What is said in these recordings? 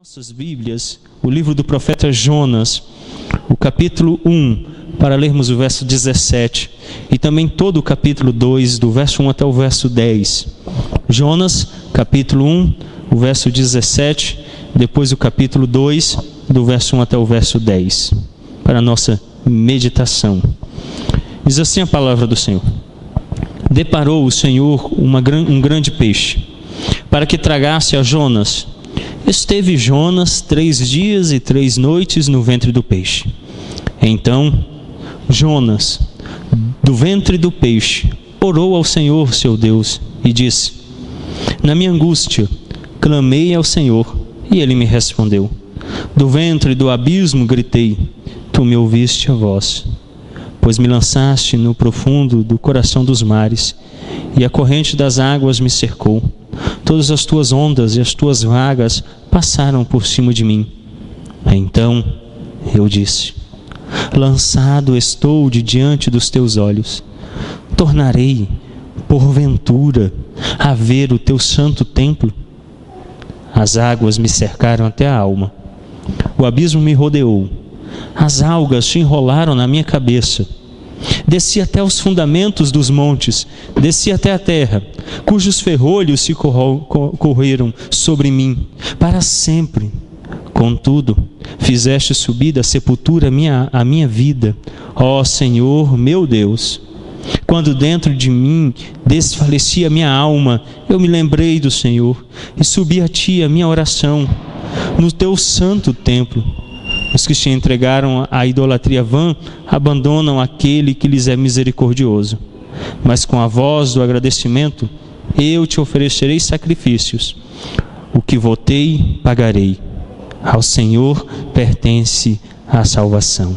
Nossas Bíblias, o livro do profeta Jonas, o capítulo 1, para lermos o verso 17, e também todo o capítulo 2, do verso 1 até o verso 10. Jonas, capítulo 1, o verso 17, depois o capítulo 2, do verso 1 até o verso 10, para a nossa meditação. Diz assim a palavra do Senhor: Deparou o Senhor um grande peixe, para que tragasse a Jonas. Esteve Jonas 3 dias e 3 noites no ventre do peixe. Então Jonas, do ventre do peixe, orou ao Senhor seu Deus e disse: Na minha angústia clamei ao Senhor, e ele me respondeu. Do ventre do abismo gritei, tu me ouviste a voz. Pois me lançaste no profundo do coração dos mares, e a corrente das águas me cercou. Todas as tuas ondas e as tuas vagas passaram por cima de mim. Então eu disse: Lançado estou de diante dos teus olhos. Tornarei, porventura, a ver o teu santo templo? As águas me cercaram até a alma. O abismo me rodeou. As algas se enrolaram na minha cabeça. Desci até os fundamentos dos montes, desci até a terra, cujos ferrolhos se correram sobre mim, para sempre. Contudo, fizeste subir da sepultura a minha vida, ó Senhor meu Deus. Quando dentro de mim desfalecia a minha alma, eu me lembrei do Senhor, e subi a ti a minha oração, no teu santo templo. Os que se entregaram à idolatria vã abandonam aquele que lhes é misericordioso. Mas com a voz do agradecimento eu te oferecerei sacrifícios. O que votei, pagarei. Ao Senhor pertence a salvação.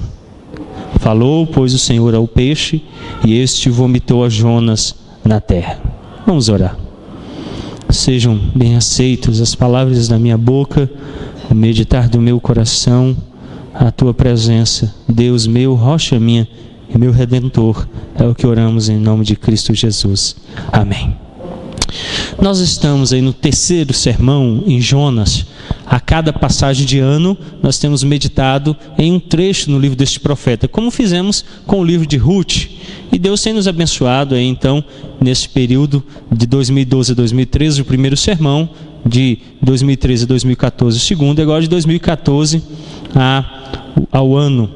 Falou, pois, o Senhor ao peixe, e este vomitou a Jonas na terra. Vamos orar. Sejam bem aceitas as palavras da minha boca, o meditar do meu coração, a tua presença, Deus meu, rocha minha e meu Redentor, é o que oramos em nome de Cristo Jesus. Amém. Nós estamos aí no terceiro sermão em Jonas. A cada passagem de ano, nós temos meditado em um trecho no livro deste profeta, como fizemos com o livro de Ruth. E Deus tem nos abençoado aí, então, nesse período de 2012 a 2013, o primeiro sermão, de 2013 a 2014, o segundo, e agora de 2014 ao ano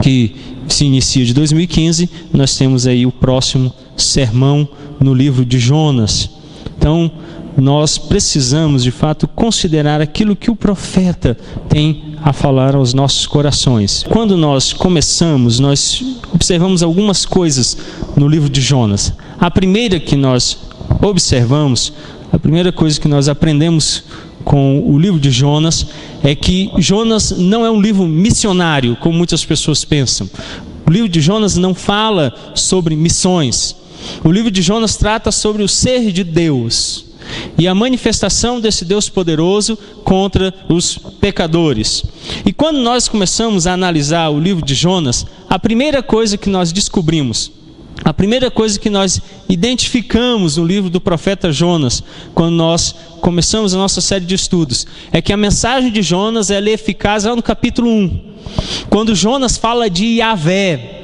que se inicia de 2015, nós temos aí o próximo sermão no livro de Jonas. Então, nós precisamos, de fato, considerar aquilo que o profeta tem a falar aos nossos corações. Quando nós começamos, nós observamos algumas coisas no livro de Jonas. A primeira que nós observamos, a primeira coisa que nós aprendemos com o livro de Jonas é que Jonas não é um livro missionário, como muitas pessoas pensam. O livro de Jonas não fala sobre missões. O livro de Jonas trata sobre o ser de Deus e a manifestação desse Deus poderoso contra os pecadores. E quando nós começamos a analisar o livro de Jonas, a primeira coisa que nós descobrimos, a primeira coisa que nós identificamos no livro do profeta Jonas, quando nós começamos a nossa série de estudos, é que a mensagem de Jonas ela é eficaz lá no capítulo 1, quando Jonas fala de Yahvé.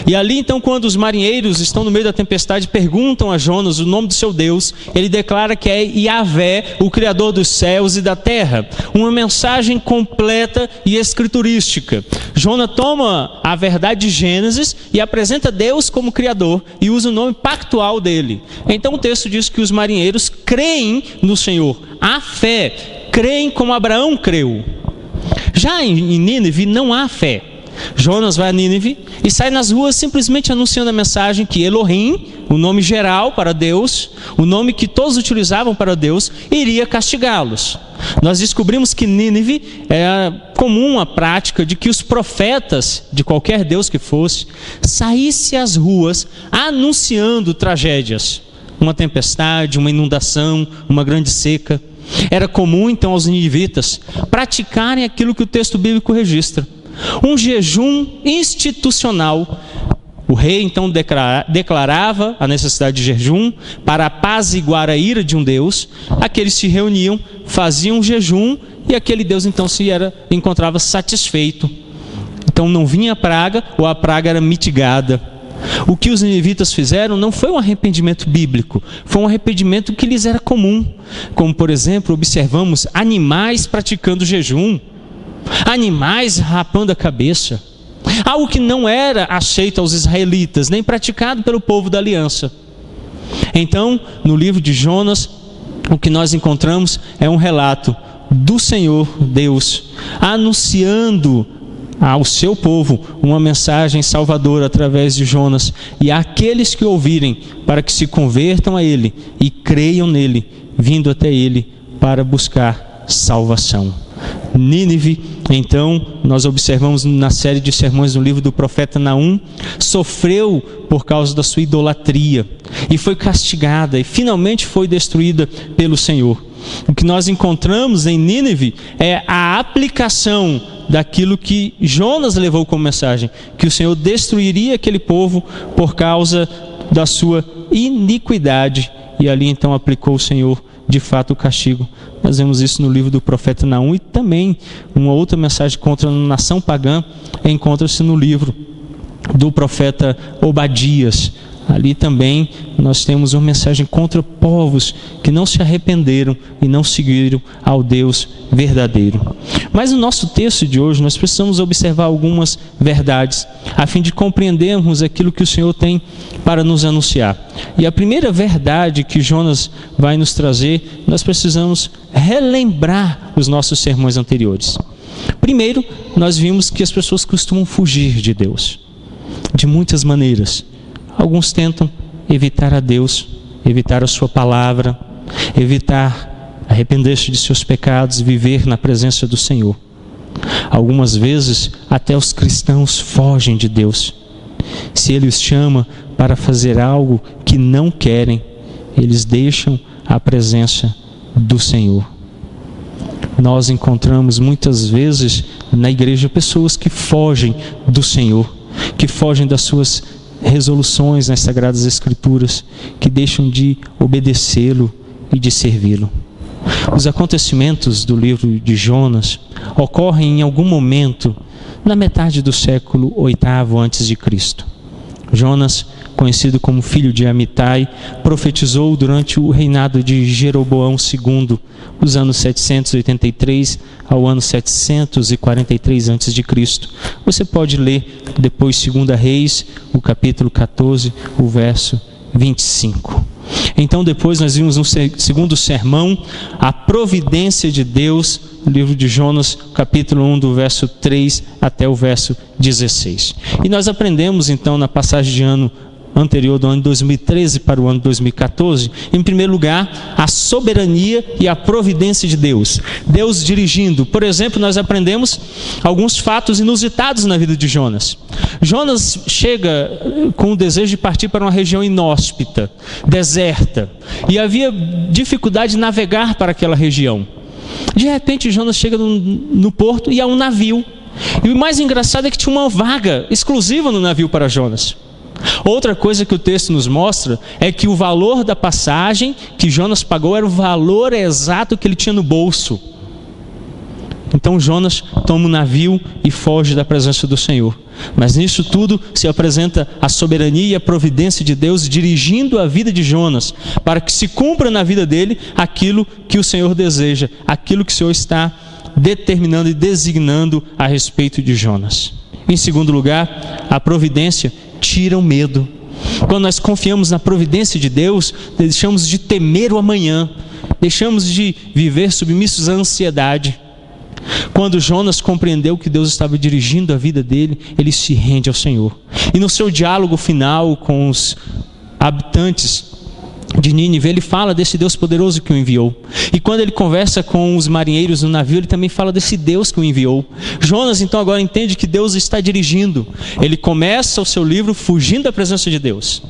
E ali então, quando os marinheiros estão no meio da tempestade, perguntam a Jonas o nome do seu Deus, ele declara que é Yahvé, o Criador dos céus e da terra. Uma mensagem completa e escriturística. Jonas toma a verdade de Gênesis e apresenta Deus como Criador e usa o nome pactual dele. Então o texto diz que os marinheiros creem no Senhor. A fé, creem como Abraão creu. Já em Nínive não há fé. Jonas vai a Nínive e sai nas ruas simplesmente anunciando a mensagem que Elohim, o nome geral para Deus, o nome que todos utilizavam para Deus, iria castigá-los. Nós descobrimos que Nínive é comum a prática de que os profetas de qualquer Deus que fosse saíssem às ruas anunciando tragédias, uma tempestade, uma inundação, uma grande seca. Era comum então aos ninivitas praticarem aquilo que o texto bíblico registra. Um jejum institucional. O rei então declarava a necessidade de jejum para apaziguar a ira de um Deus. Aqueles se reuniam, faziam um jejum e aquele Deus então encontrava satisfeito. Então não vinha praga, ou a praga era mitigada. O que os ninivitas fizeram não foi um arrependimento bíblico, foi um arrependimento que lhes era comum. Como, por exemplo, observamos animais praticando jejum, animais rapando a cabeça, algo que não era aceito aos israelitas, nem praticado pelo povo da aliança. Então, no livro de Jonas, o que nós encontramos é um relato do Senhor Deus anunciando ao seu povo uma mensagem salvadora através de Jonas, e àqueles que ouvirem, para que se convertam a ele e creiam nele, vindo até ele para buscar salvação. Nínive, então, nós observamos na série de sermões no livro do profeta Naum, sofreu por causa da sua idolatria e foi castigada e finalmente foi destruída pelo Senhor. O que nós encontramos em Nínive é a aplicação daquilo que Jonas levou como mensagem, que o Senhor destruiria aquele povo por causa da sua iniquidade, e ali então aplicou o Senhor de fato o castigo. Nós vemos isso no livro do profeta Naum, e também uma outra mensagem contra a nação pagã encontra-se no livro do profeta Obadias. Ali também nós temos uma mensagem contra povos que não se arrependeram e não seguiram ao Deus verdadeiro. Mas no nosso texto de hoje nós precisamos observar algumas verdades, a fim de compreendermos aquilo que o Senhor tem para nos anunciar. E a primeira verdade que Jonas vai nos trazer, nós precisamos relembrar os nossos sermões anteriores. Primeiro, nós vimos que as pessoas costumam fugir de Deus, de muitas maneiras. Alguns tentam evitar a Deus, evitar a sua palavra, evitar arrepender-se de seus pecados e viver na presença do Senhor. Algumas vezes até os cristãos fogem de Deus. Se Ele os chama para fazer algo que não querem, eles deixam a presença do Senhor. Nós encontramos muitas vezes na igreja pessoas que fogem do Senhor, que fogem das suas resoluções nas Sagradas Escrituras, que deixam de obedecê-lo e de servi-lo. Os acontecimentos do livro de Jonas ocorrem em algum momento na metade do século VIII a.C. Jonas, conhecido como filho de Amitai, profetizou durante o reinado de Jeroboão II, os anos 783 ao ano 743 a.C. Você pode ler depois 2 Reis, o capítulo 14, o verso 25. Então depois nós vimos no segundo sermão a providência de Deus, no livro de Jonas, capítulo 1, do verso 3 até o verso 16. E nós aprendemos então na passagem de ano anterior, do ano 2013 para o ano 2014, em primeiro lugar, a soberania e a providência de Deus. Deus dirigindo. Por exemplo, nós aprendemos alguns fatos inusitados na vida de Jonas. Jonas chega com o desejo de partir para uma região inóspita, deserta, e havia dificuldade de navegar para aquela região. De repente, Jonas chega no porto e há um navio. E o mais engraçado é que tinha uma vaga exclusiva no navio para Jonas. Outra coisa que o texto nos mostra é que o valor da passagem que Jonas pagou era o valor exato que ele tinha no bolso. Então Jonas toma o navio e foge da presença do Senhor. Mas nisso tudo se apresenta a soberania e a providência de Deus dirigindo a vida de Jonas, para que se cumpra na vida dele aquilo que o Senhor deseja, aquilo que o Senhor está determinando e designando a respeito de Jonas. Em segundo lugar, a providência tira o medo. Quando nós confiamos na providência de Deus, deixamos de temer o amanhã, deixamos de viver submissos à ansiedade. Quando Jonas compreendeu que Deus estava dirigindo a vida dele, ele se rende ao Senhor. E no seu diálogo final com os habitantes de Nínive, ele fala desse Deus poderoso que o enviou. E quando ele conversa com os marinheiros no navio, ele também fala desse Deus que o enviou. Jonas então agora entende que Deus está dirigindo. Ele começa o seu livro fugindo da presença de Deus.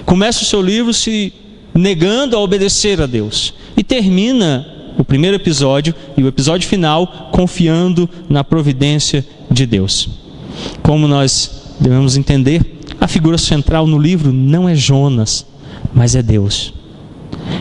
Começa o seu livro se negando a obedecer a Deus. E termina o primeiro episódio e o episódio final confiando na providência de Deus. Como nós devemos entender, a figura central no livro não é Jonas, mas é Deus.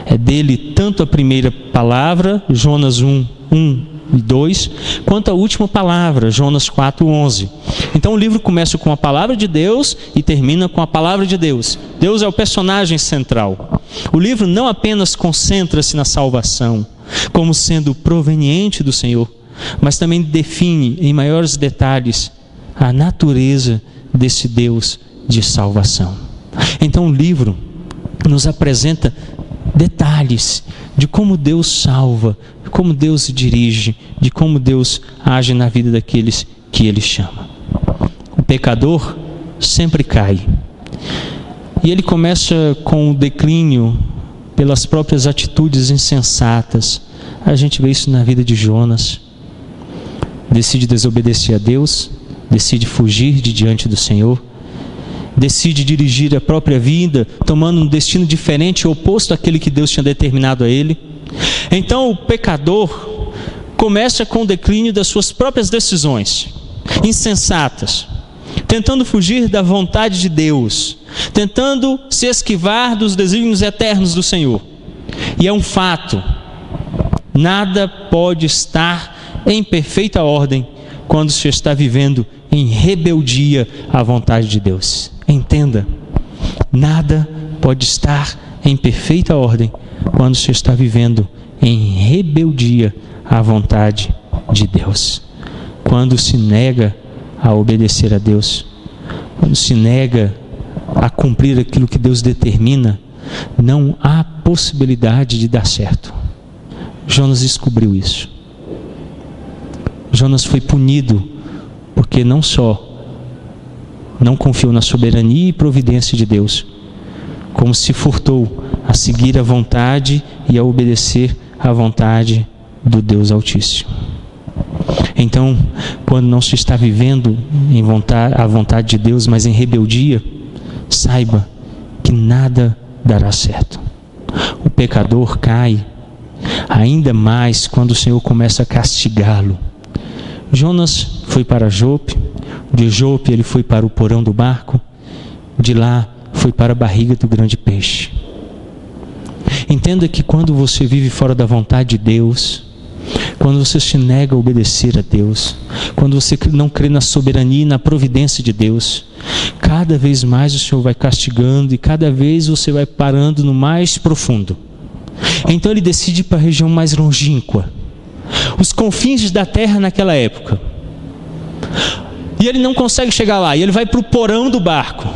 É dele tanto a primeira palavra, Jonas 1:1, e 2, quanto à última palavra, Jonas 4:11. Então o livro começa com a palavra de Deus e termina com a palavra de Deus. Deus é o personagem central. O livro não apenas concentra-se na salvação, como sendo proveniente do Senhor, mas também define em maiores detalhes a natureza desse Deus de salvação. Então o livro nos apresenta detalhes de como Deus salva, de como Deus dirige, de como Deus age na vida daqueles que Ele chama. O pecador sempre cai. E ele começa com o declínio pelas próprias atitudes insensatas. A gente vê isso na vida de Jonas. Decide desobedecer a Deus, decide fugir de diante do Senhor, decide dirigir a própria vida, tomando um destino diferente, oposto àquele que Deus tinha determinado a ele. Então o pecador começa com o declínio das suas próprias decisões insensatas, tentando fugir da vontade de Deus, tentando se esquivar dos desígnios eternos do Senhor. E é um fato, nada pode estar em perfeita ordem quando se está vivendo em rebeldia à vontade de Deus. Entenda, nada pode estar em perfeita ordem quando se está vivendo em rebeldia à vontade de Deus. Quando se nega a obedecer a Deus, quando se nega a cumprir aquilo que Deus determina, não há possibilidade de dar certo. Jonas descobriu isso. Jonas foi punido porque não só não confiou na soberania e providência de Deus, como se furtou a seguir a vontade e a obedecer à vontade do Deus Altíssimo. Então, quando não se está vivendo a vontade de Deus, mas em rebeldia, saiba que nada dará certo. O pecador cai ainda mais quando o Senhor começa a castigá-lo. Jonas foi para Jope, de Jope ele foi para o porão do barco, de lá foi para a barriga do grande peixe. Entenda que quando você vive fora da vontade de Deus, quando você se nega a obedecer a Deus, quando você não crê na soberania e na providência de Deus, cada vez mais o Senhor vai castigando e cada vez você vai parando no mais profundo. Então ele decide ir para a região mais longínqua, os confins da terra naquela época. E ele não consegue chegar lá, e ele vai para o porão do barco.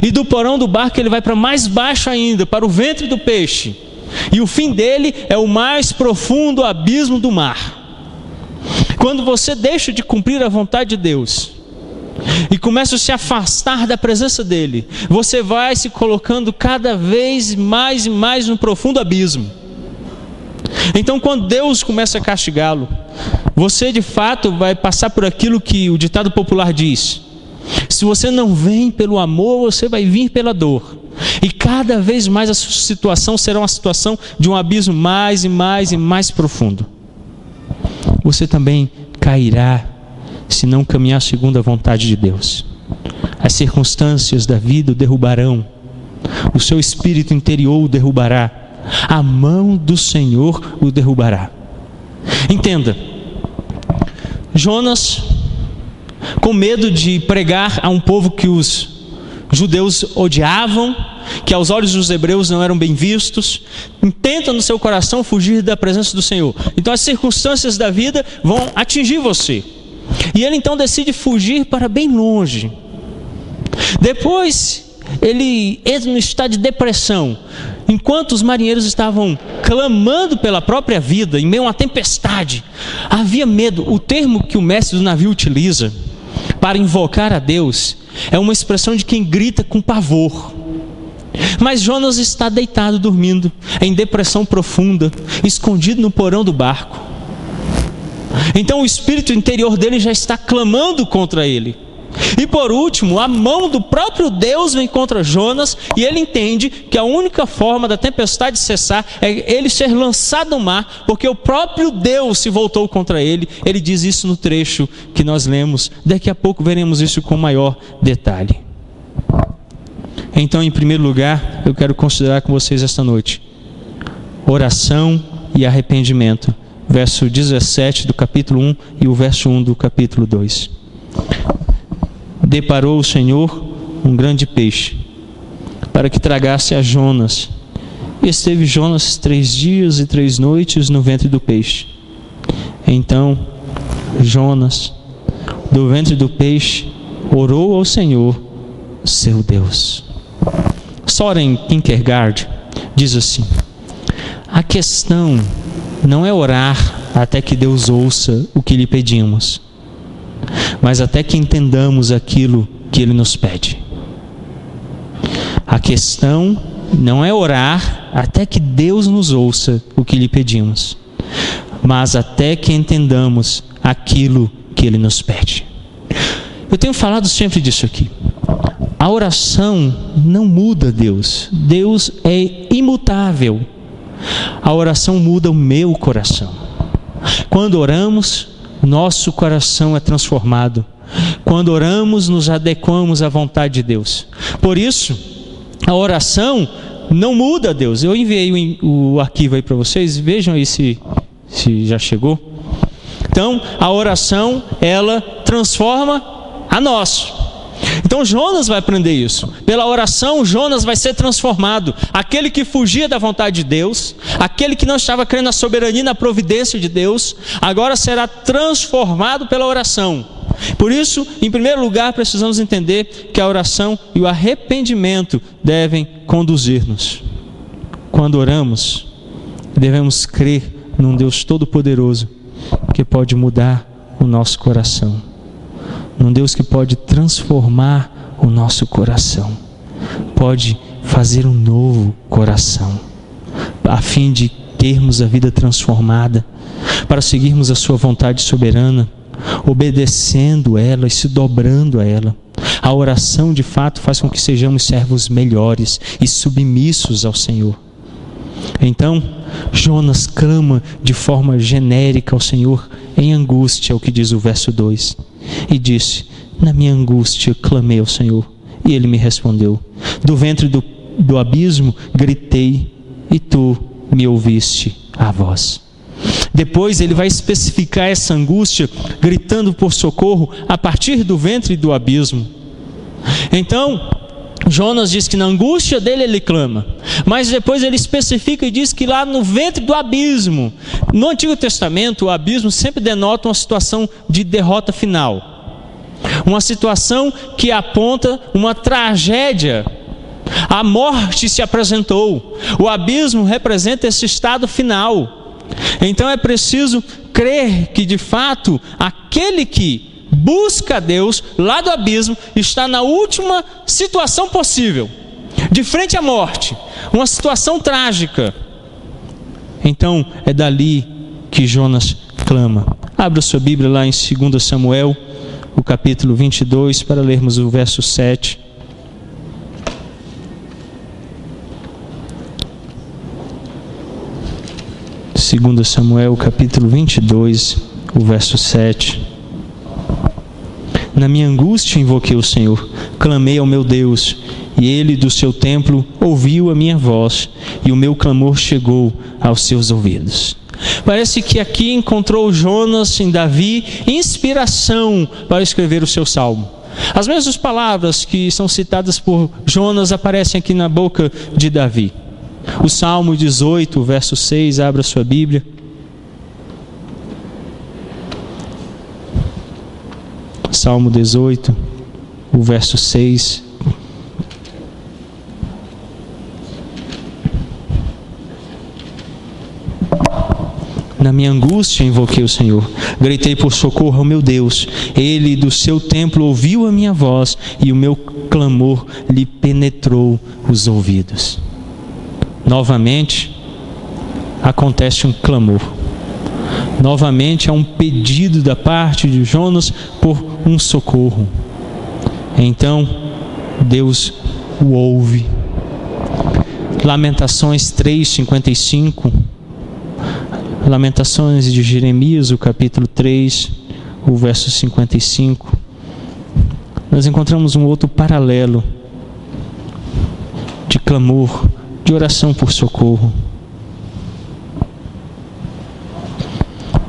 E do porão do barco ele vai para mais baixo ainda, para o ventre do peixe. E o fim dele é o mais profundo abismo do mar. Quando você deixa de cumprir a vontade de Deus e começa a se afastar da presença dele, você vai se colocando cada vez mais e mais no profundo abismo. Então quando Deus começa a castigá-lo, você de fato vai passar por aquilo que o ditado popular diz: se você não vem pelo amor, você vai vir pela dor. E cada vez mais a sua situação será uma situação de um abismo mais e mais e mais profundo. Você também cairá se não caminhar segundo a vontade de Deus. As circunstâncias da vida o derrubarão, o seu espírito interior o derrubará, a mão do Senhor o derrubará. Entenda, Jonas, com medo de pregar a um povo que os judeus odiavam, que aos olhos dos hebreus não eram bem vistos, tenta no seu coração fugir da presença do Senhor. Então as circunstâncias da vida vão atingir você, e ele então decide fugir para bem longe. Depois ele entra no estado de depressão, enquanto os marinheiros estavam clamando pela própria vida em meio a uma tempestade. Havia medo. O termo que o mestre do navio utiliza para invocar a Deus é uma expressão de quem grita com pavor. Mas Jonas está deitado, dormindo, em depressão profunda, escondido no porão do barco. Então o espírito interior dele já está clamando contra ele. E por último, a mão do próprio Deus vem contra Jonas, e ele entende que a única forma da tempestade cessar é ele ser lançado no mar, porque o próprio Deus se voltou contra ele. Ele diz isso no trecho que nós lemos. Daqui a pouco veremos isso com maior detalhe. Então, em primeiro lugar, eu quero considerar com vocês esta noite: oração e arrependimento verso 17 do capítulo 1 e o verso 1 do capítulo 2. Deparou o Senhor um grande peixe, para que tragasse a Jonas. E esteve Jonas 3 dias e 3 noites no ventre do peixe. Então Jonas, do ventre do peixe, orou ao Senhor, seu Deus. Soren Kierkegaard diz assim: a questão não é orar até que Deus ouça o que lhe pedimos, mas até que entendamos aquilo que Ele nos pede. A questão não é orar até que Deus nos ouça o que lhe pedimos, mas até que entendamos aquilo que Ele nos pede. Eu tenho falado sempre disso aqui. A oração não muda Deus. Deus é imutável. A oração muda o meu coração. Quando oramos, nosso coração é transformado. Quando oramos, nos adequamos à vontade de Deus. Por isso, a oração não muda Deus. Eu enviei o arquivo aí para vocês. Vejam aí se já chegou. Então, a oração, ela transforma a nós. Então Jonas vai aprender isso. Pela oração, Jonas vai ser transformado. Aquele que fugia da vontade de Deus, aquele que não estava crendo na soberania e na providência de Deus, agora será transformado pela oração. Por isso, em primeiro lugar, precisamos entender que a oração e o arrependimento devem conduzir-nos. Quando oramos, devemos crer num Deus Todo-Poderoso que pode mudar o nosso coração, num Deus que pode transformar o nosso coração, pode fazer um novo coração, a fim de termos a vida transformada, para seguirmos a sua vontade soberana, obedecendo ela e se dobrando a ela. A oração de fato faz com que sejamos servos melhores e submissos ao Senhor. Então Jonas clama de forma genérica ao Senhor em angústia, é o que diz o verso 2. E disse: na minha angústia clamei ao Senhor, e Ele me respondeu. Do ventre do abismo gritei, e Tu me ouviste a voz. Depois ele vai especificar essa angústia, gritando por socorro a partir do ventre do abismo. Então Jonas diz que na angústia dele ele clama, mas depois ele especifica e diz que lá no ventre do abismo. No Antigo Testamento, o abismo sempre denota uma situação de derrota final, uma situação que aponta uma tragédia. A morte se apresentou. O abismo representa esse estado final. Então é preciso crer que de fato aquele que busca a Deus lá do abismo está na última situação possível, de frente à morte, uma situação trágica. Então é dali que Jonas clama. Abra sua Bíblia lá em 2 Samuel, o capítulo 22, para lermos o verso 7. Segundo Samuel, capítulo 22, o verso 7. Na minha angústia invoquei o Senhor, clamei ao meu Deus, e Ele do seu templo ouviu a minha voz, e o meu clamor chegou aos seus ouvidos. Parece que aqui encontrou Jonas em Davi inspiração para escrever o seu salmo. As mesmas palavras que são citadas por Jonas aparecem aqui na boca de Davi. O Salmo 18, verso 6, abra sua Bíblia. Salmo 18, o verso 6. Na minha angústia invoquei o Senhor, gritei por socorro ao meu Deus. Ele do seu templo ouviu a minha voz, e o meu clamor lhe penetrou os ouvidos. Novamente acontece um clamor. Novamente há um pedido da parte de Jonas por um socorro. Então Deus o ouve. Lamentações 3:55. Lamentações de Jeremias, o capítulo 3, o verso 55. Nós encontramos um outro paralelo de clamor, de oração por socorro.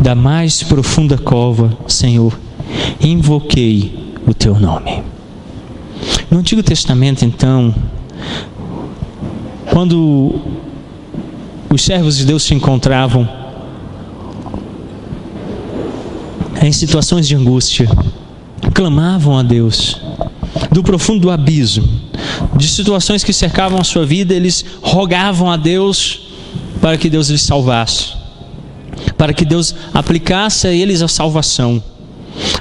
da mais profunda cova, Senhor, invoquei o teu nome. No Antigo Testamento, então, quando os servos de Deus se encontravam em situações de angústia, clamavam a Deus do profundo do abismo, de situações que cercavam a sua vida, eles rogavam a Deus para que Deus lhes salvasse, para que Deus aplicasse a eles a salvação.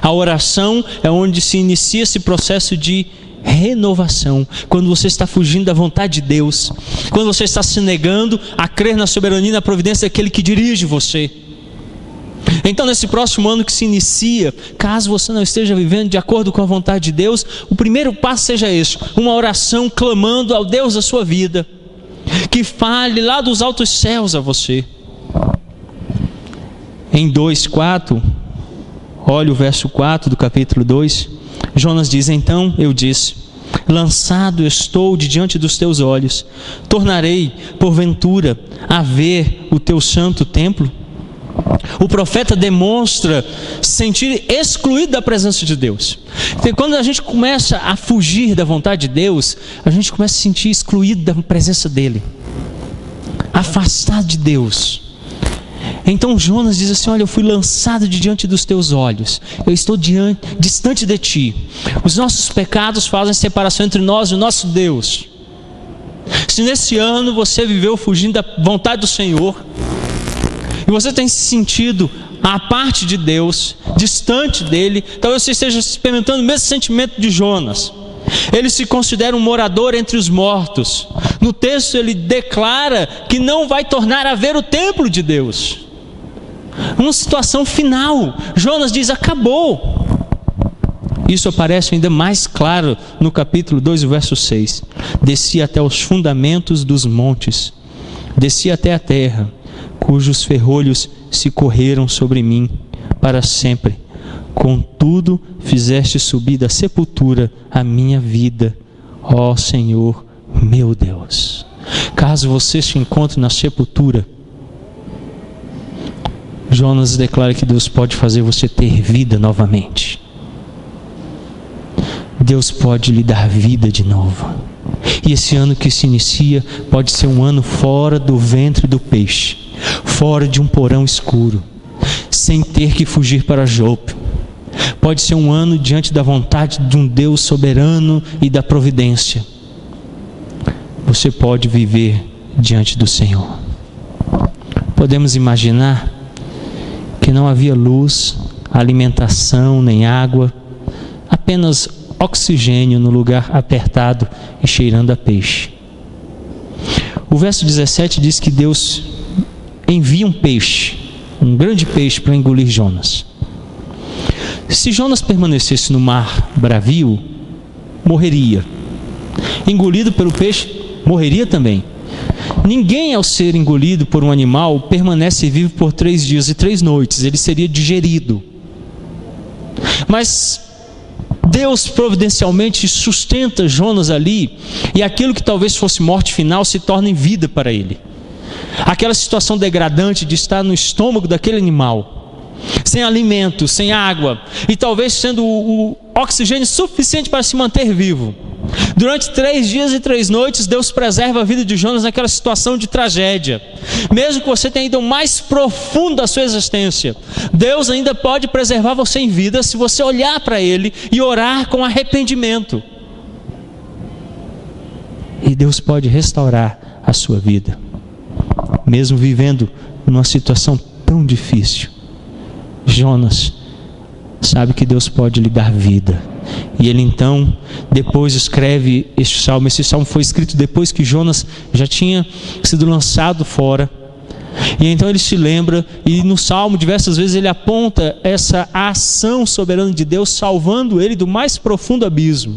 A oração é onde se inicia esse processo de renovação. Quando você está fugindo da vontade de Deus, quando você está se negando a crer na soberania e na providência daquele que dirige você. Então, nesse próximo ano que se inicia, caso você não esteja vivendo de acordo com a vontade de Deus, o primeiro passo seja esse: uma oração clamando ao Deus da sua vida, que fale lá dos altos céus a você. Em 2:4, olha o verso 4 do capítulo 2, Jonas diz: então eu disse, lançado estou de diante dos teus olhos, tornarei porventura a ver o teu santo templo? O profeta demonstra se sentir excluído da presença de Deus. Então, quando a gente começa a fugir da vontade de Deus, a gente começa a se sentir excluído da presença dele, afastado de Deus. Então Jonas diz assim: olha, eu fui lançado de diante dos teus olhos, eu estou distante de ti. Os nossos pecados fazem separação entre nós e o nosso Deus. Se nesse ano você viveu fugindo da vontade do Senhor, e você tem se sentido à parte de Deus, distante dele, talvez você esteja experimentando o mesmo sentimento de Jonas. Ele se considera um morador entre os mortos. No texto ele declara que não vai tornar a ver o templo de Deus. Uma situação final. Jonas diz: acabou. Isso aparece ainda mais claro no capítulo 2, verso 6. Desci até os fundamentos dos montes, desci até a terra, cujos ferrolhos se correram sobre mim para sempre. Contudo, fizeste subir da sepultura a minha vida, ó Senhor meu Deus. Caso você se encontre na sepultura, Jonas declara que Deus pode fazer você ter vida novamente. Deus pode lhe dar vida de novo. E esse ano que se inicia pode ser um ano fora do ventre do peixe, fora de um porão escuro, sem ter que fugir para Jope. Pode ser um ano diante da vontade de um Deus soberano e da providência. Você pode viver diante do Senhor. Podemos imaginar que não havia luz, alimentação, nem água, apenas oxigênio no lugar apertado e cheirando a peixe. O verso 17 diz que Deus envia um peixe, um grande peixe, para engolir Jonas. Se Jonas permanecesse no mar bravio, morreria. Engolido pelo peixe, morreria também. Ninguém, ao ser engolido por um animal, permanece vivo por 3 dias e 3 noites. Ele seria digerido. Mas Deus providencialmente sustenta Jonas ali, e aquilo que talvez fosse morte final se torna em vida para ele. Aquela situação degradante de estar no estômago daquele animal, sem alimento, sem água, e talvez sendo o oxigênio suficiente para se manter vivo. Durante 3 dias e 3 noites, Deus preserva a vida de Jonas naquela situação de tragédia. Mesmo que você tenha ido mais profundo da sua existência, Deus ainda pode preservar você em vida se você olhar para Ele e orar com arrependimento. E Deus pode restaurar a sua vida, mesmo vivendo numa situação tão difícil. Jonas sabe que Deus pode lhe dar vida. E ele então, depois escreve este salmo. Esse salmo foi escrito depois que Jonas já tinha sido lançado fora. E então ele se lembra, e no salmo diversas vezes ele aponta essa ação soberana de Deus, salvando ele do mais profundo abismo.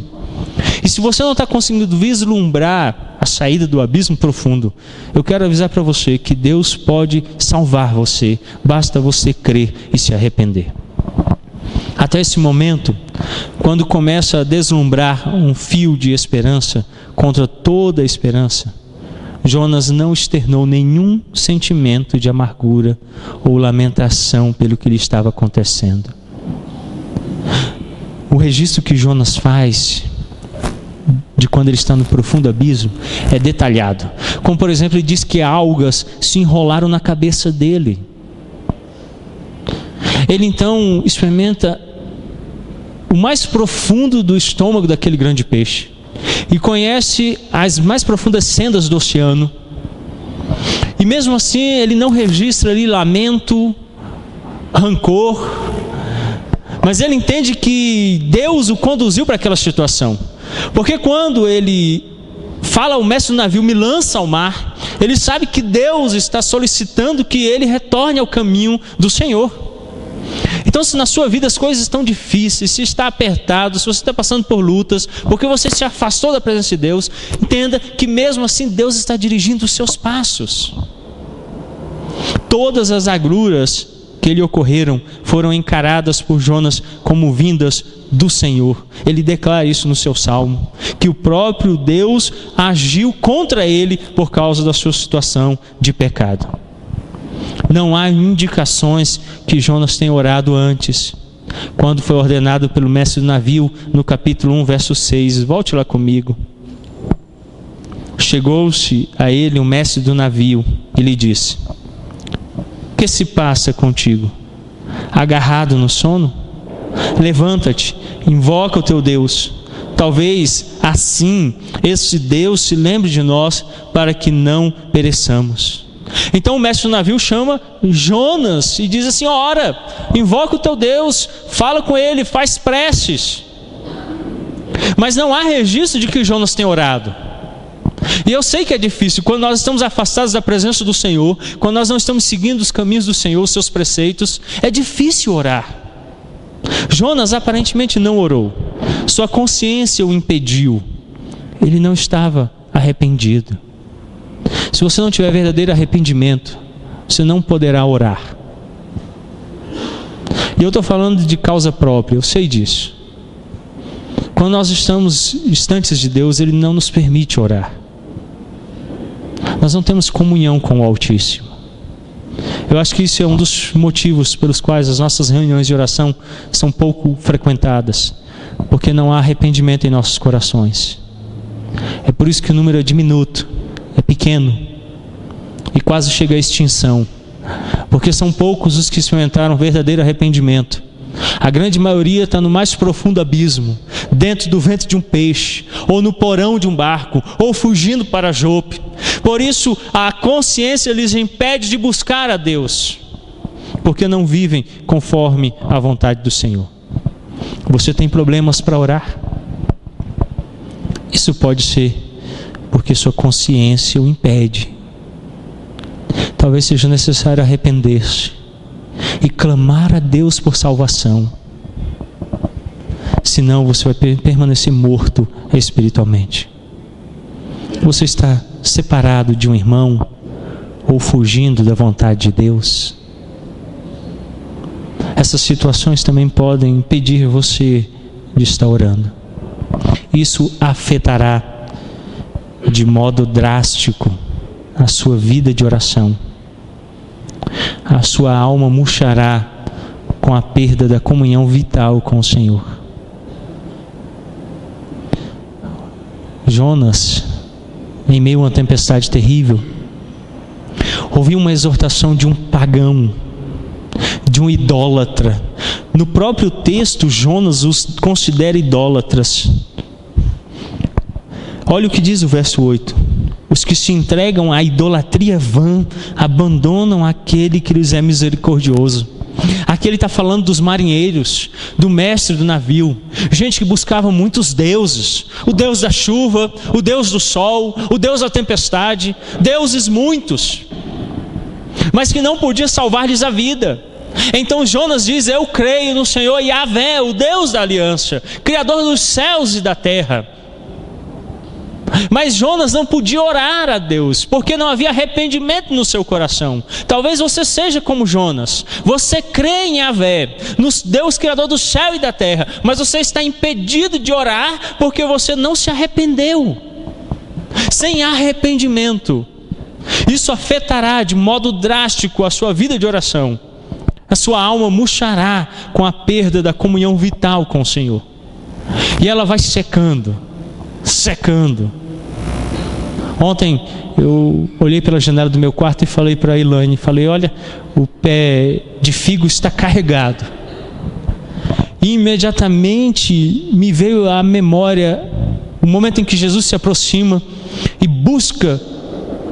E se você não está conseguindo vislumbrar a saída do abismo profundo, eu quero avisar para você que Deus pode salvar você, basta você crer e se arrepender. Até esse momento, quando começa a deslumbrar um fio de esperança contra toda a esperança, Jonas não externou nenhum sentimento de amargura ou lamentação pelo que lhe estava acontecendo. O registro que Jonas faz de quando ele está no profundo abismo é detalhado. Como, por exemplo, ele diz que algas se enrolaram na cabeça dele. Ele então experimenta o mais profundo do estômago daquele grande peixe e conhece as mais profundas sendas do oceano. E mesmo assim ele não registra ali lamento, rancor, mas ele entende que Deus o conduziu para aquela situação. Porque quando ele fala ao mestre do navio, me lança ao mar, ele sabe que Deus está solicitando que ele retorne ao caminho do Senhor. Então, se na sua vida as coisas estão difíceis, se está apertado, se você está passando por lutas, porque você se afastou da presença de Deus, entenda que mesmo assim Deus está dirigindo os seus passos. Todas as agruras que lhe ocorreram foram encaradas por Jonas como vindas do Senhor. Ele declara isso no seu salmo, que o próprio Deus agiu contra ele por causa da sua situação de pecado. Não há indicações que Jonas tenha orado antes. Quando foi ordenado pelo mestre do navio, no capítulo 1, verso 6, volte lá comigo. Chegou-se a ele o mestre do navio e lhe disse: o que se passa contigo? Agarrado no sono? Levanta-te, invoca o teu Deus. Talvez assim esse Deus se lembre de nós para que não pereçamos. Então o mestre do navio chama Jonas e diz assim: ora, invoca o teu Deus, fala com ele, faz preces. Mas não há registro de que Jonas tenha orado. E eu sei que é difícil, quando nós estamos afastados da presença do Senhor, quando nós não estamos seguindo os caminhos do Senhor, os seus preceitos, é difícil orar. Jonas aparentemente não orou, sua consciência o impediu, ele não estava arrependido. Se você não tiver verdadeiro arrependimento, você não poderá orar. E eu estou falando de causa própria, eu sei disso. Quando nós estamos distantes de Deus, Ele não nos permite orar. Nós não temos comunhão com o Altíssimo. Eu acho que isso é um dos motivos pelos quais as nossas reuniões de oração são pouco frequentadas, porque não há arrependimento em nossos corações. É por isso que o número é diminuto, é pequeno e quase chega à extinção, porque são poucos os que experimentaram verdadeiro arrependimento. A grande maioria está no mais profundo abismo, dentro do ventre de um peixe, ou no porão de um barco, ou fugindo para Jope. Por isso a consciência lhes impede de buscar a Deus, porque não vivem conforme a vontade do Senhor. Você tem problemas para orar? Isso pode ser porque sua consciência o impede. Talvez seja necessário arrepender-se e clamar a Deus por salvação. Senão você vai permanecer morto espiritualmente. Você está separado de um irmão ou fugindo da vontade de Deus. Essas situações também podem impedir você de estar orando. Isso afetará de modo drástico a sua vida de oração. A sua alma murchará com a perda da comunhão vital com o Senhor. Jonas, em meio a uma tempestade terrível, ouviu uma exortação de um pagão, de um idólatra. No próprio texto, Jonas os considera idólatras. Olha o que diz o verso 8. Os que se entregam à idolatria vã abandonam aquele que lhes é misericordioso. Aqui ele está falando dos marinheiros, do mestre do navio, gente que buscava muitos deuses, o Deus da chuva, o Deus do sol, o Deus da tempestade, deuses muitos, mas que não podia salvar-lhes a vida. Então Jonas diz: eu creio no Senhor Yahvé, o Deus da aliança, Criador dos céus e da terra. Mas Jonas não podia orar a Deus, porque não havia arrependimento no seu coração. Talvez você seja como Jonas. Você crê em Yahvé, no Deus Criador do céu e da terra, mas você está impedido de orar porque você não se arrependeu. sem arrependimento, isso afetará de modo drástico a sua vida de oração. A sua alma murchará com a perda da comunhão vital com o Senhor. E ela vai secando. Ontem eu olhei pela janela do meu quarto e falei para a Elaine, olha, o pé de figo está carregado. E imediatamente me veio à memória o momento em que Jesus se aproxima e busca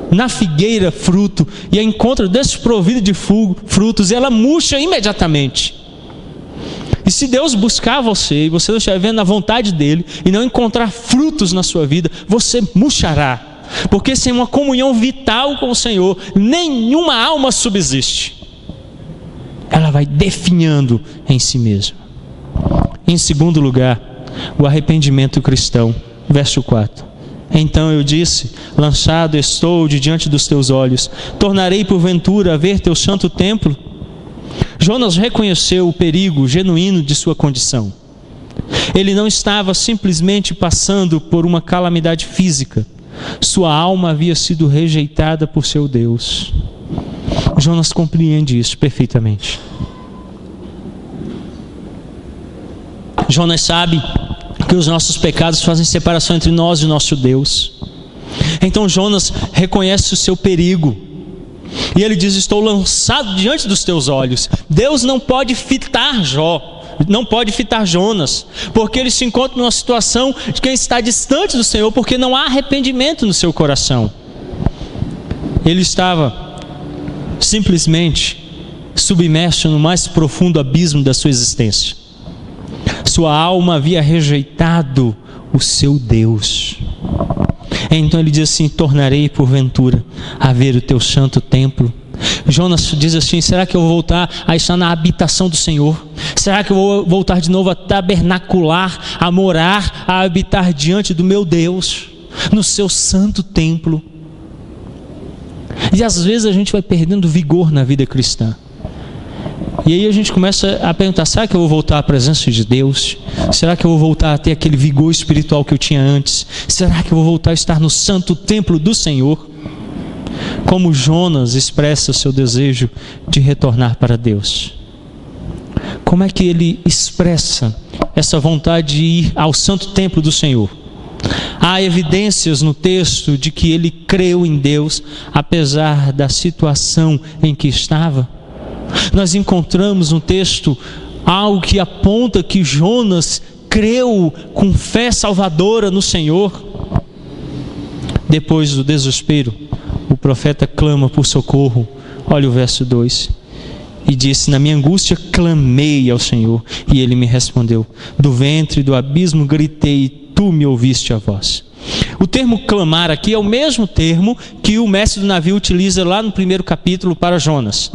na figueira fruto, e a encontra desprovida de frutos, e ela murcha imediatamente. E se Deus buscar você, e você não estiver vendo a vontade dele, e não encontrar frutos na sua vida, você murchará, porque sem uma comunhão vital com o Senhor, nenhuma alma subsiste. Ela vai definhando em si mesma. Em segundo lugar, o arrependimento cristão, verso 4. Então eu disse, lançado estou de diante dos teus olhos, tornarei porventura a ver teu santo templo? Jonas reconheceu o perigo genuíno de sua condição. Ele não estava simplesmente passando por uma calamidade física. Sua alma havia sido rejeitada por seu Deus. Jonas compreende isso perfeitamente. Jonas sabe que os nossos pecados fazem separação entre nós e o nosso Deus. Então Jonas reconhece o seu perigo. E ele diz, estou lançado diante dos teus olhos. Deus não pode fitar Jonas, porque ele se encontra numa situação de quem está distante do Senhor, porque não há arrependimento no seu coração. Ele estava simplesmente submerso no mais profundo abismo da sua existência. Sua alma havia rejeitado o seu Deus. Então ele diz assim, tornarei porventura a ver o teu santo templo. Jonas diz assim, será que eu vou voltar a estar na habitação do Senhor? Será que eu vou voltar de novo a tabernacular, a morar, a habitar diante do meu Deus, no seu santo templo? E às vezes a gente vai perdendo vigor na vida cristã. E aí a gente começa a perguntar, será que eu vou voltar à presença de Deus? Será que eu vou voltar a ter aquele vigor espiritual que eu tinha antes? Será que eu vou voltar a estar no santo templo do Senhor? Como Jonas expressa o seu desejo de retornar para Deus. Como é que ele expressa essa vontade de ir ao santo templo do Senhor? Há evidências no texto de que ele creu em Deus, apesar da situação em que estava. Nós encontramos no texto algo que aponta que Jonas creu com fé salvadora no Senhor. Depois do desespero, o profeta clama por socorro. Olha o verso 2. E disse, na minha angústia clamei ao Senhor, e ele me respondeu. Do ventre do abismo gritei, e tu me ouviste a voz. O termo clamar aqui é o mesmo termo que o mestre do navio utiliza lá no primeiro capítulo para Jonas.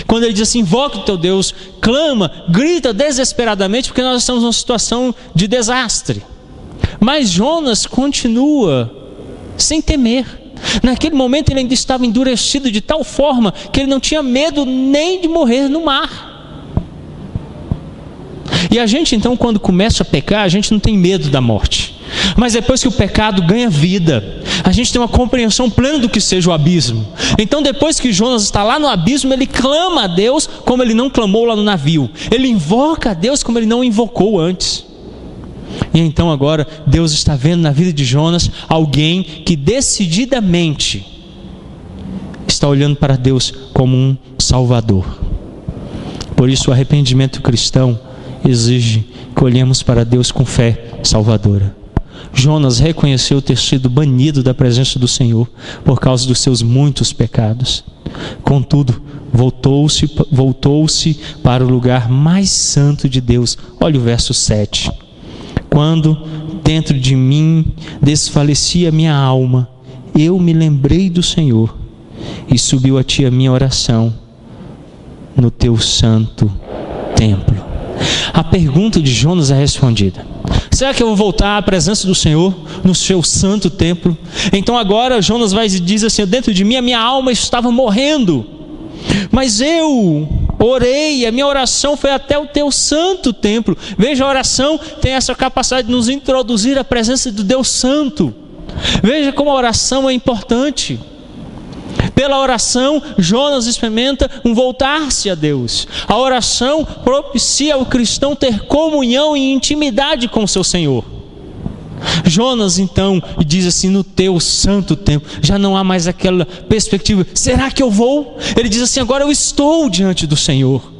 Quando ele diz assim, invoca o teu Deus, clama, grita desesperadamente, porque nós estamos numa situação de desastre. Mas Jonas continua sem temer. Naquele momento ele ainda estava endurecido de tal forma que ele não tinha medo nem de morrer no mar. E a gente então, quando começa a pecar, a gente não tem medo da morte. Mas depois que o pecado ganha vida, a gente tem uma compreensão plena do que seja o abismo. Então depois que Jonas está lá no abismo, ele clama a Deus como ele não clamou lá no navio. Ele invoca a Deus como ele não invocou antes. E então agora Deus está vendo na vida de Jonas alguém que decididamente está olhando para Deus como um Salvador. Por isso o arrependimento cristão exige que olhemos para Deus com fé salvadora. Jonas reconheceu ter sido banido da presença do Senhor por causa dos seus muitos pecados. Contudo, voltou-se para o lugar mais santo de Deus. Olha o verso 7. Quando dentro de mim desfalecia a minha alma, eu me lembrei do Senhor e subiu a ti a minha oração no teu santo templo. A pergunta de Jonas é respondida. Será que eu vou voltar à presença do Senhor no seu santo templo? Então agora Jonas vai e diz assim, dentro de mim a minha alma estava morrendo, mas eu orei, a minha oração foi até o teu santo templo. Veja, a oração tem essa capacidade de nos introduzir à presença do Deus Santo. Veja como a oração é importante. Pela oração, Jonas experimenta um voltar-se a Deus. A oração propicia ao cristão ter comunhão e intimidade com o seu Senhor. Jonas então diz assim: no teu santo templo, já não há mais aquela perspectiva, será que eu vou? Ele diz assim: agora eu estou diante do Senhor.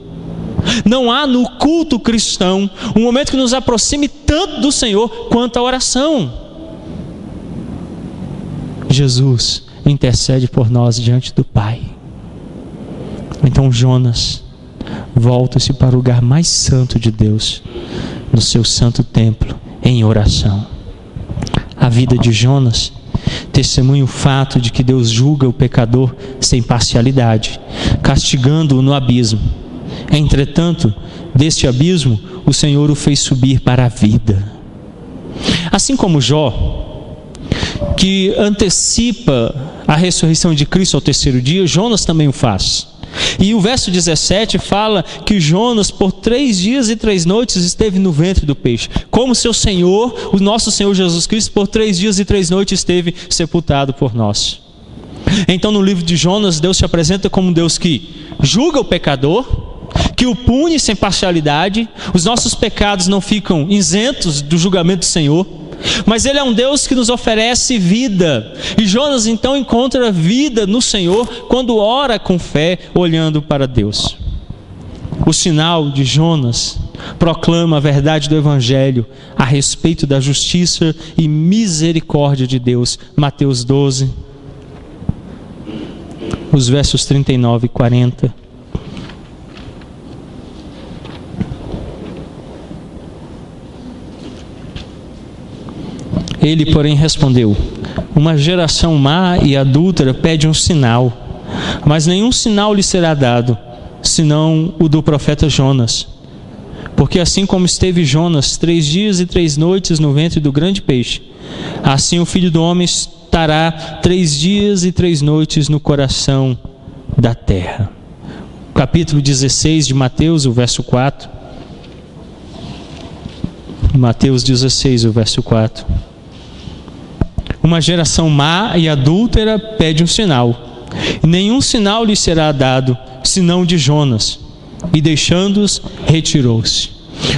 Não há no culto cristão um momento que nos aproxime tanto do Senhor quanto a oração. Jesus intercede por nós diante do Pai. Então Jonas volta-se para o lugar mais santo de Deus, no seu santo templo, em oração. A vida de Jonas testemunha o fato de que Deus julga o pecador sem parcialidade, castigando-o no abismo. Entretanto, deste abismo, o Senhor o fez subir para a vida. Assim como Jó, que antecipa a ressurreição de Cristo ao terceiro dia, Jonas também o faz. E o verso 17 fala que Jonas por 3 dias e 3 noites esteve no ventre do peixe. Como seu Senhor, o nosso Senhor Jesus Cristo, por 3 dias e 3 noites esteve sepultado por nós. Então no livro de Jonas, Deus se apresenta como um Deus que julga o pecador, que o pune sem parcialidade. Os nossos pecados não ficam isentos do julgamento do Senhor, mas Ele é um Deus que nos oferece vida. E Jonas então encontra vida no Senhor quando ora com fé, olhando para Deus. O sinal de Jonas proclama a verdade do Evangelho a respeito da justiça e misericórdia de Deus. Mateus 12, os versos 39 e 40. Ele, porém, respondeu: uma geração má e adúltera pede um sinal, mas nenhum sinal lhe será dado, senão o do profeta Jonas. Porque assim como esteve Jonas 3 dias e 3 noites no ventre do grande peixe, assim o Filho do Homem estará 3 dias e 3 noites no coração da terra. Capítulo 16 de Mateus, o verso 4. Mateus 16, o verso 4. Uma geração má e adúltera pede um sinal, e nenhum sinal lhe será dado, senão de Jonas. E deixando-os, retirou-se.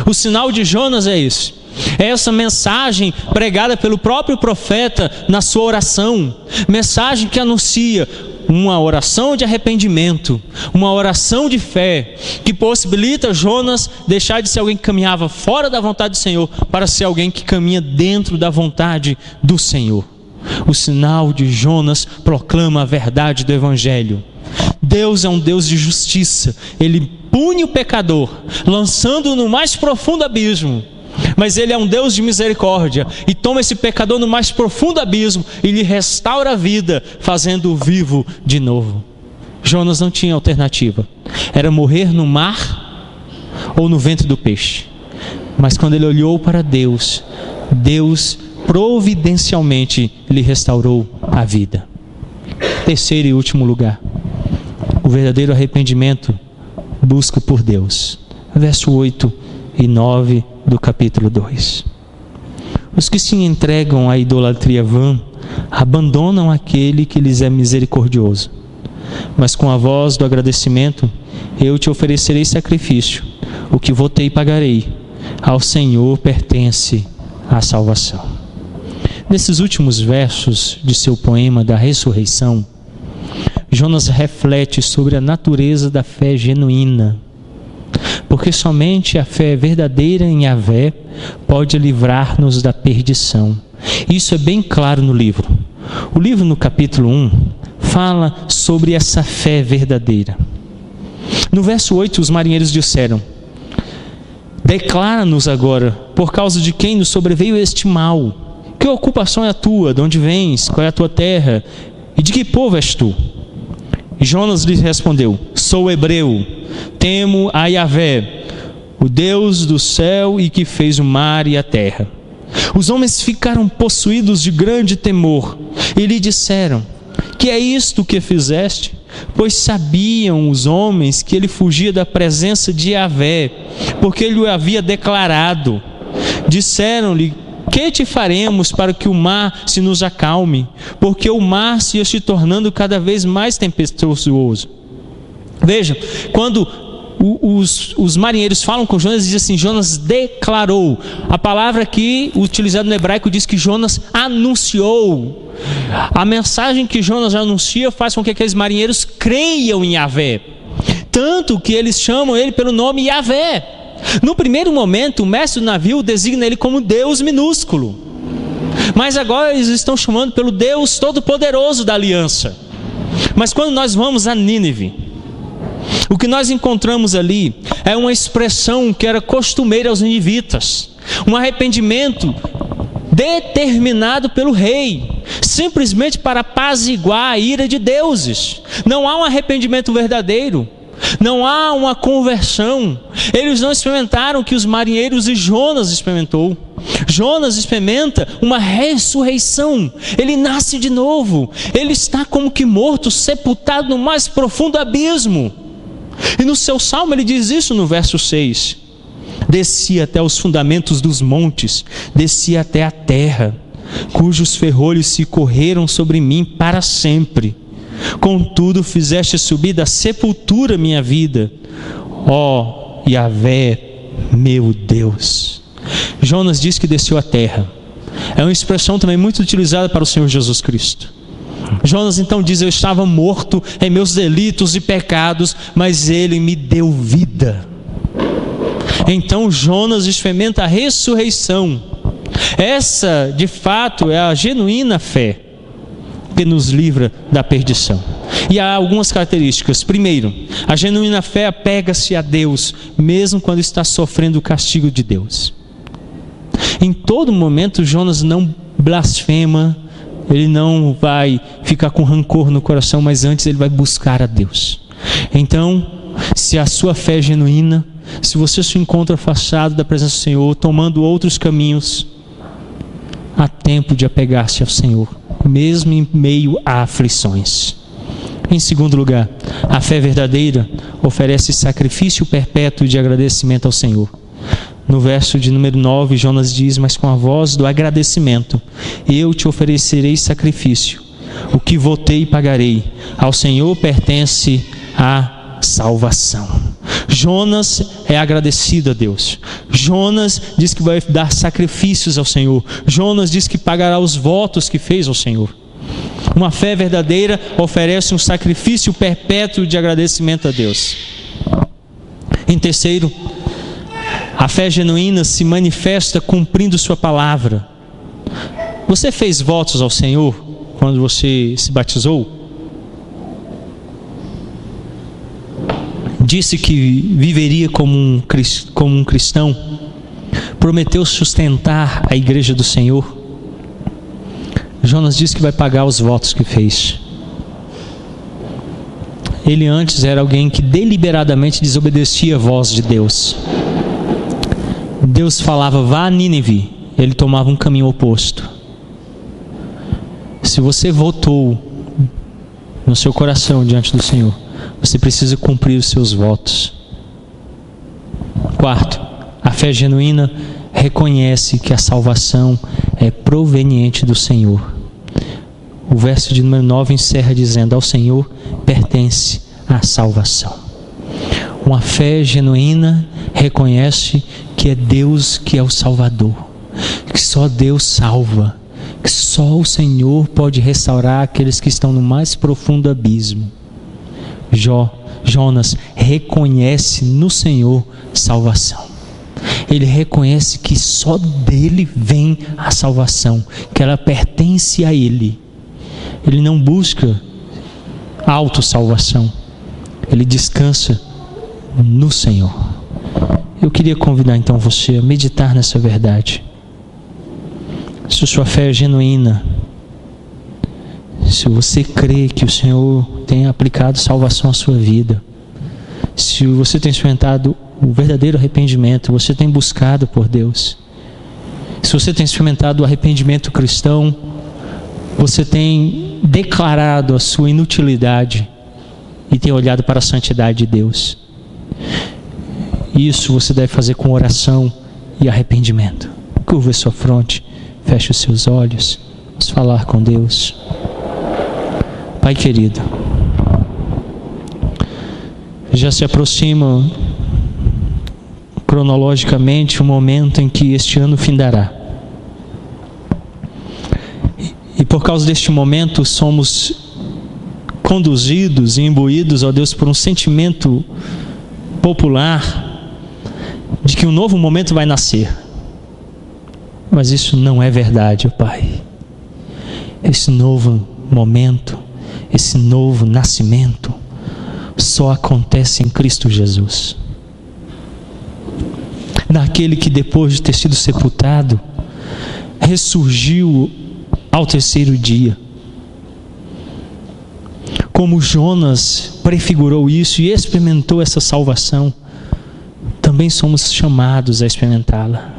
O sinal de Jonas é esse. É essa mensagem pregada pelo próprio profeta na sua oração. Mensagem que anuncia uma oração de arrependimento, uma oração de fé, que possibilita Jonas deixar de ser alguém que caminhava fora da vontade do Senhor, para ser alguém que caminha dentro da vontade do Senhor. O sinal de Jonas proclama a verdade do Evangelho. Deus é um Deus de justiça. Ele pune o pecador, lançando-o no mais profundo abismo. Mas Ele é um Deus de misericórdia e toma esse pecador no mais profundo abismo e lhe restaura a vida, fazendo-o vivo de novo. Jonas não tinha alternativa. Era morrer no mar ou no ventre do peixe. Mas quando ele olhou para Deus, Deus providencialmente lhe restaurou a vida. Terceiro e último lugar, o verdadeiro arrependimento busca por Deus. Verso 8 e 9 do capítulo 2. Os que se entregam à idolatria vã abandonam aquele que lhes é misericordioso. Mas com a voz do agradecimento eu te oferecerei sacrifício, o que votei pagarei. Ao Senhor pertence a salvação. Nesses últimos versos de seu poema da ressurreição, Jonas reflete sobre a natureza da fé genuína, porque somente a fé verdadeira em Yahvé pode livrar-nos da perdição. Isso é bem claro no livro. O livro, no capítulo 1, fala sobre essa fé verdadeira. No verso 8, os marinheiros disseram: declara-nos agora, por causa de quem nos sobreveio este mal. Que ocupação é a tua? De onde vens? Qual é a tua terra? E de que povo és tu? E Jonas lhes respondeu: sou hebreu, temo a Yahvé, o Deus do céu e que fez o mar e a terra. Os homens ficaram possuídos de grande temor e lhe disseram: que é isto que fizeste? Pois sabiam os homens que ele fugia da presença de Yahvé, porque ele o havia declarado. Disseram-lhe que te faremos para que o mar se nos acalme? Porque o mar se ia se tornando cada vez mais tempestuoso. Veja, quando os marinheiros falam com Jonas, diz assim: Jonas declarou. A palavra aqui utilizada no hebraico diz que Jonas anunciou. A mensagem que Jonas anuncia faz com que aqueles marinheiros creiam em Yahvé, tanto que eles chamam ele pelo nome Yahvé. No primeiro momento, o mestre do navio designa ele como Deus minúsculo, mas agora eles estão chamando pelo Deus Todo-Poderoso da aliança. Mas quando nós vamos a Nínive, o que nós encontramos ali é uma expressão que era costumeira aos ninivitas, um arrependimento determinado pelo rei, simplesmente para apaziguar a ira de deuses. Não há um arrependimento verdadeiro, não há uma conversão. Eles não experimentaram o que os marinheiros e Jonas experimentou. Jonas experimenta uma ressurreição, ele nasce de novo, ele está como que morto, sepultado no mais profundo abismo. E no seu salmo ele diz isso no verso 6: desci até os fundamentos dos montes, desci até a terra, cujos ferrolhos se correram sobre mim para sempre. Contudo fizeste subir da sepultura minha vida, ó Yahvé, meu Deus. Jonas diz que desceu à terra. É uma expressão também muito utilizada para o Senhor Jesus Cristo. Jonas então diz: eu estava morto em meus delitos e pecados, mas ele me deu vida. Então Jonas experimenta a ressurreição. Essa de fato é a genuína fé que nos livra da perdição. E há algumas características. Primeiro, a genuína fé apega-se a Deus, mesmo quando está sofrendo o castigo de Deus. Em todo momento Jonas não blasfema, ele não vai ficar com rancor no coração, mas antes ele vai buscar a Deus. Então, se a sua fé é genuína, se você se encontra afastado da presença do Senhor, tomando outros caminhos, há tempo de apegar-se ao Senhor, mesmo em meio a aflições. Em segundo lugar, a fé verdadeira oferece sacrifício perpétuo de agradecimento ao Senhor. No verso de número 9, Jonas diz: mas com a voz do agradecimento, eu te oferecerei sacrifício, o que votei e pagarei, ao Senhor pertence a salvação. Jonas é agradecido a Deus. Jonas diz que vai dar sacrifícios ao Senhor. Jonas diz que pagará os votos que fez ao Senhor. Uma fé verdadeira oferece um sacrifício perpétuo de agradecimento a Deus. Em terceiro, a fé genuína se manifesta cumprindo sua palavra. Você fez votos ao Senhor quando você se batizou? Disse que viveria como um cristão? Prometeu sustentar a igreja do Senhor? Jonas diz que vai pagar os votos que fez. Ele antes era alguém que deliberadamente desobedecia a voz de Deus. Deus falava: vá a Nínive, ele tomava um caminho oposto. Se você votou no seu coração diante do Senhor, você precisa cumprir os seus votos. Quarto, a fé genuína reconhece que a salvação é proveniente do Senhor. O verso de número 9 encerra dizendo: ao Senhor pertence a salvação. Uma fé genuína reconhece que é Deus que é o Salvador, que só Deus salva, que só o Senhor pode restaurar aqueles que estão no mais profundo abismo. Jonas reconhece no Senhor salvação. Ele reconhece que só dele vem a salvação, que ela pertence a ele. Ele não busca autossalvação, ele descansa no Senhor. Eu queria convidar então você a meditar nessa verdade. Se sua fé é genuína, se você crê que o Senhor tem aplicado salvação à sua vida, se você tem experimentado o verdadeiro arrependimento, você tem buscado por Deus, se você tem experimentado o arrependimento cristão, você tem declarado a sua inutilidade e tem olhado para a santidade de Deus. Isso você deve fazer com oração e arrependimento. Curva a sua fronte. Feche os seus olhos. Vamos falar com Deus. Pai querido, já se aproxima cronologicamente o momento em que este ano findará. E por causa deste momento somos conduzidos e imbuídos, ó Deus, por um sentimento popular de que um novo momento vai nascer. Mas isso não é verdade, ó Pai. Esse novo momento, esse novo nascimento, só acontece em Cristo Jesus. Naquele que depois de ter sido sepultado, ressurgiu ao terceiro dia. Como Jonas prefigurou isso e experimentou essa salvação, também somos chamados a experimentá-la.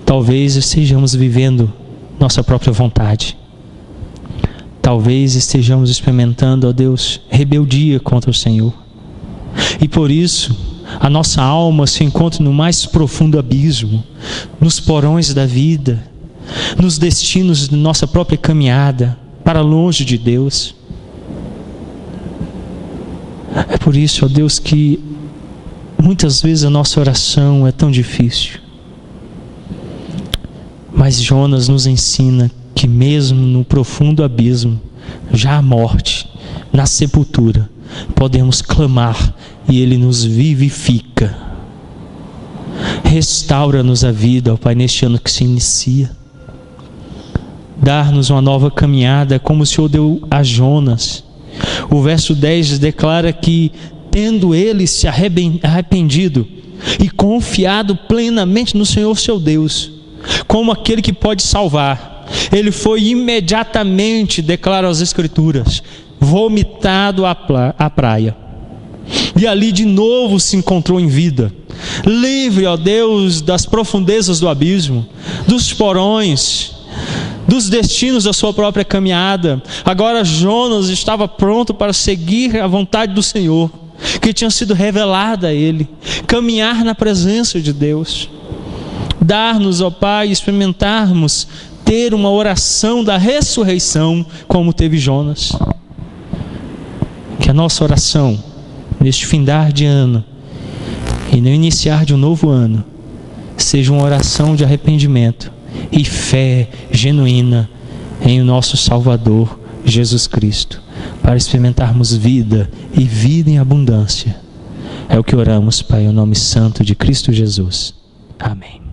Talvez estejamos vivendo nossa própria vontade. Talvez estejamos experimentando, ó Deus, rebeldia contra o Senhor. E por isso, a nossa alma se encontra no mais profundo abismo, nos porões da vida, nos destinos de nossa própria caminhada, para longe de Deus. É por isso, ó Deus, que muitas vezes a nossa oração é tão difícil. Mas Jonas nos ensina que mesmo no profundo abismo, já a morte, na sepultura, podemos clamar e Ele nos vivifica. Restaura-nos a vida, ó Pai, neste ano que se inicia. Dar-nos uma nova caminhada, como o Senhor deu a Jonas. O verso 10 declara que, tendo ele se arrependido e confiado plenamente no Senhor seu Deus, como aquele que pode salvar, ele foi imediatamente, declara as Escrituras, vomitado à praia. E ali de novo se encontrou em vida, livre, ó Deus, das profundezas do abismo, dos porões, dos destinos da sua própria caminhada. Agora Jonas estava pronto para seguir a vontade do Senhor, que tinha sido revelada a ele, caminhar na presença de Deus. Dar-nos, ó Pai, experimentarmos ter uma oração da ressurreição, como teve Jonas. Que a nossa oração, neste findar de ano e no iniciar de um novo ano, seja uma oração de arrependimento e fé genuína em o nosso Salvador, Jesus Cristo, para experimentarmos vida e vida em abundância. É o que oramos, Pai, em nome santo de Cristo Jesus. Amém.